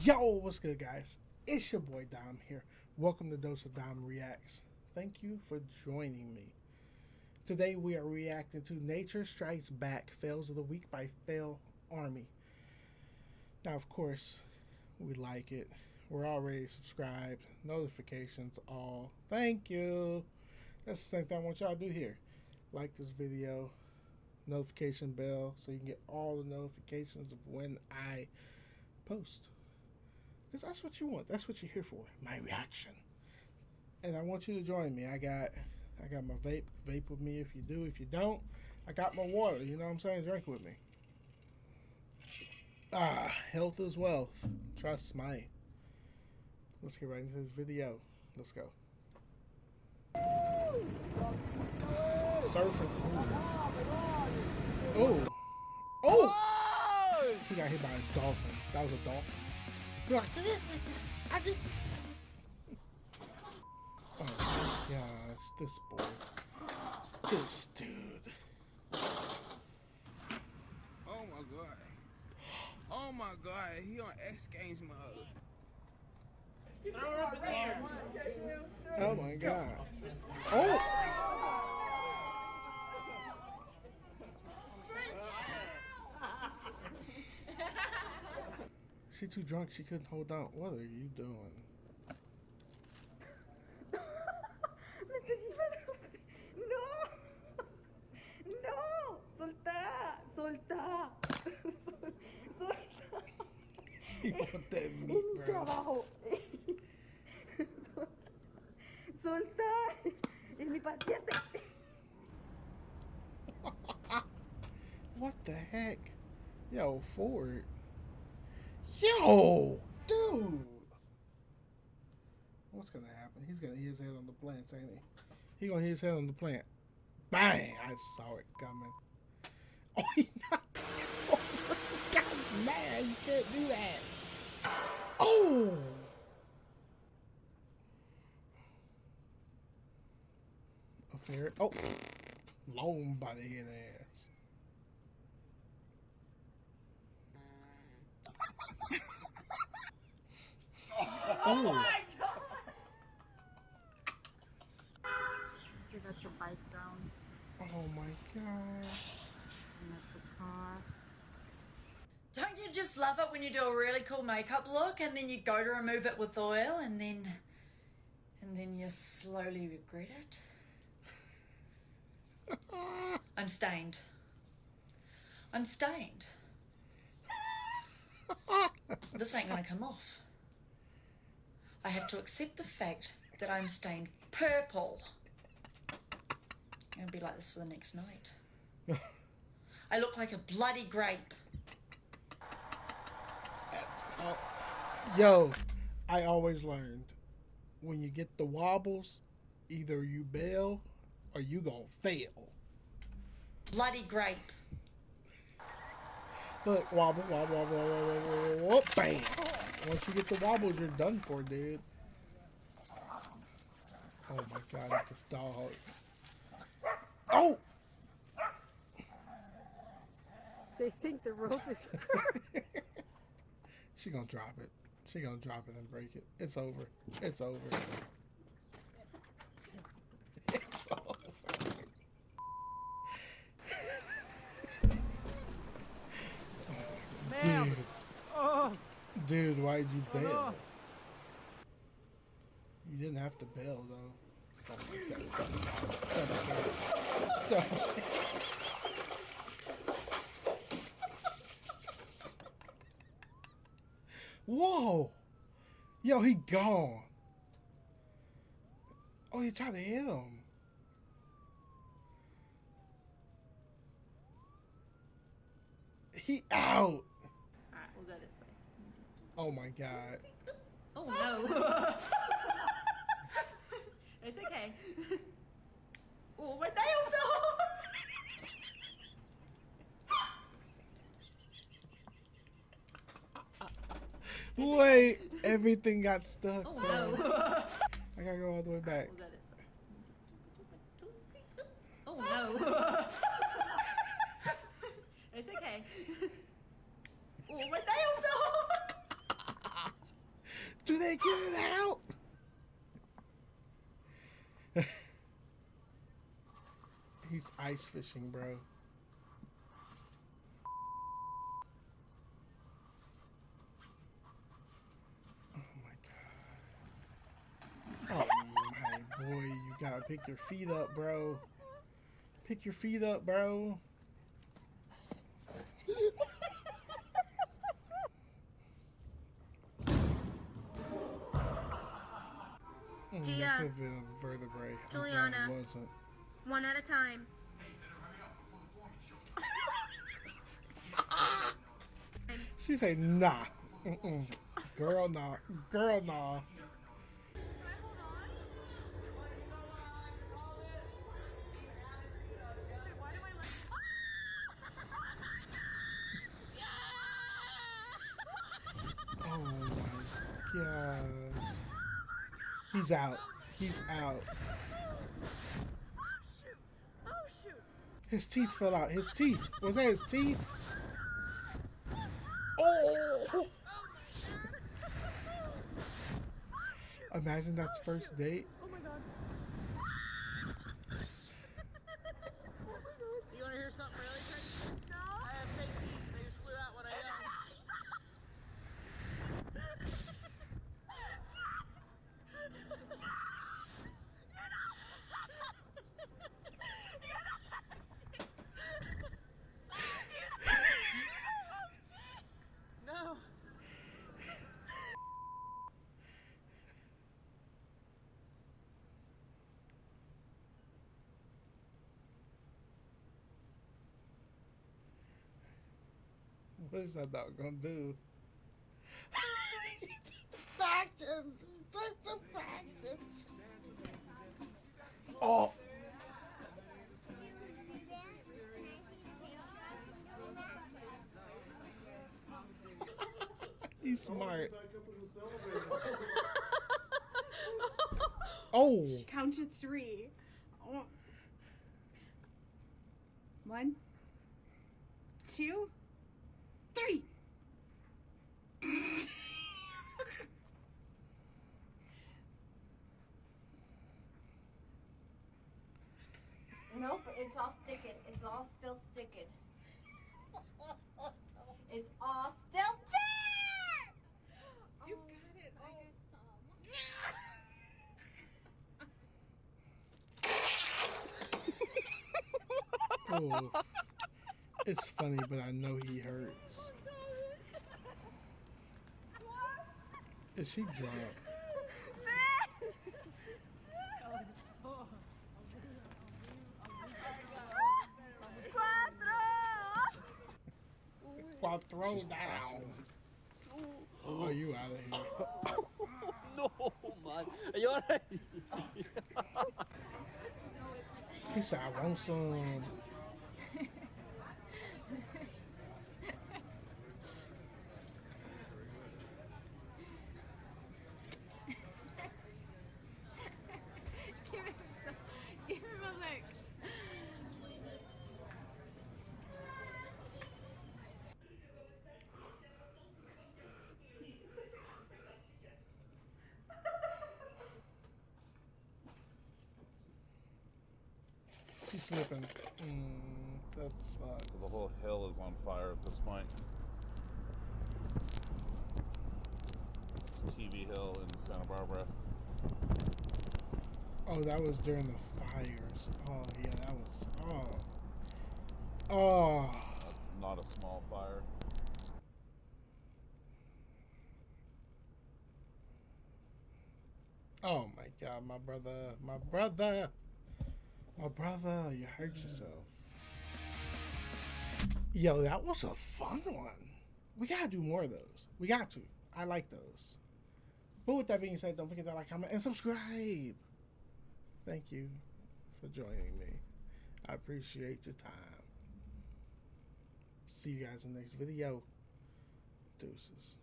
Yo, what's good, guys? It's your boy Dom here. Welcome to DoseOfDomREACTS. Thank you for joining me. Today we are reacting to Nature Strikes Back Fails of the Week by FailArmy. Now, of course, we like it. We're already subscribed. Notifications all. Thank you. That's the same thing I want y'all to do here. Like this video. Notification bell so you can get all the notifications of when I post. Because that's what you want. That's what you're here for. My reaction. And I want you to join me. I got my vape. Vape with me if you do. If you don't, I got my water. You know what I'm saying? Drink with me. Health is wealth. Trust me. Let's get right into this video. Let's go. Surfing. Oh. Oh! He got hit by a dolphin. That was a dolphin. Oh my gosh, this boy. This dude. Oh my god. Oh my god, he on X Games mode. Oh my god. Oh! She too drunk, she couldn't hold on. What are you doing? No, soltá, soltá, soltá. She want that meat, bro. Trabajo. Soltá, es mi paciente. What the heck? Yo, Ford. Yo, dude. What's gonna happen? He's gonna hit his head on the plants, ain't he? He gonna hit his head on the plant. Bang! I saw it coming. Oh, he knocked it over. God, man, you can't do that. Oh! A ferret. Oh! Long by the head ass. Oh my god! You got your bike down. Oh my god. And that's the car. Don't you just love it when you do a really cool makeup look and then you go to remove it with oil and then you slowly regret it? I'm stained. I'm stained. This ain't gonna come off. I have to accept the fact that I'm stained purple. I'm gonna be like this for the next night. I look like a bloody grape. Oh. Yo, I always learned when you get the wobbles, either you bail or you gonna fail. Bloody grape. Look, wobble, wobble, wobble, wobble, wobble, wobble, bang. Once you get the wobbles, you're done for, dude. Oh my god, the dogs. Oh! They think the rope is. She gonna drop it. She gonna drop it and break it. It's over. It's over. It's over. Dude. Dude, why'd you bail? You didn't have to bail, though. Oh my god. Whoa! Yo, he gone. Oh, he tried to hit him. He out. Alright, we'll go this way. Oh my god. Oh no. It's okay. Oh, my nail fell off. Wait, everything got stuck. Oh bro. no. I gotta go all the way back. We'll go this way. Oh no. It's okay. Oh, my nail fell off. Do they get it out? He's ice fishing, bro. Oh my god. Oh my boy, you gotta pick your feet up, bro. Pick your feet up, bro. That could Gia, have been a vertebrae. I'm glad Juliana. it wasn't. one at a time. She said, nah. Mm-mm. Girl, nah. Girl, nah. Oh my gosh. He's out. He's out. His teeth fell out. His teeth. Was that his teeth? Oh! Imagine that's first date. Oh my god. You want to hear something really crazy? No. I have fake teeth. They just flew out when I yawned. No. What is that dog gonna do? He took the package. He took the package. Oh. He's smart. Oh. Count to 3. Oh. 1, 2, 3. Nope, it's all sticking. It's all still sticking. It's all still there! You got it. I got some. Oh. It's funny, but I know he hurts. Is she drunk? Quattro down. Oh, you out of here. No, man. Are you alright? He said, I want some. Give him a lick. She's slipping. That sucks. The whole hill is on fire at this point. It's TV Hill in Santa Barbara. Oh, that was during the fires. Oh, yeah, that was. Oh. Oh. That's not a small fire. Oh my god, my brother. My brother. My brother, you hurt yourself. Yo, that was a fun one. We gotta do more of those. We got to. I like those. But with that being said, don't forget to like, comment, and subscribe. Thank you for joining me. I appreciate your time. See you guys in the next video. Deuces.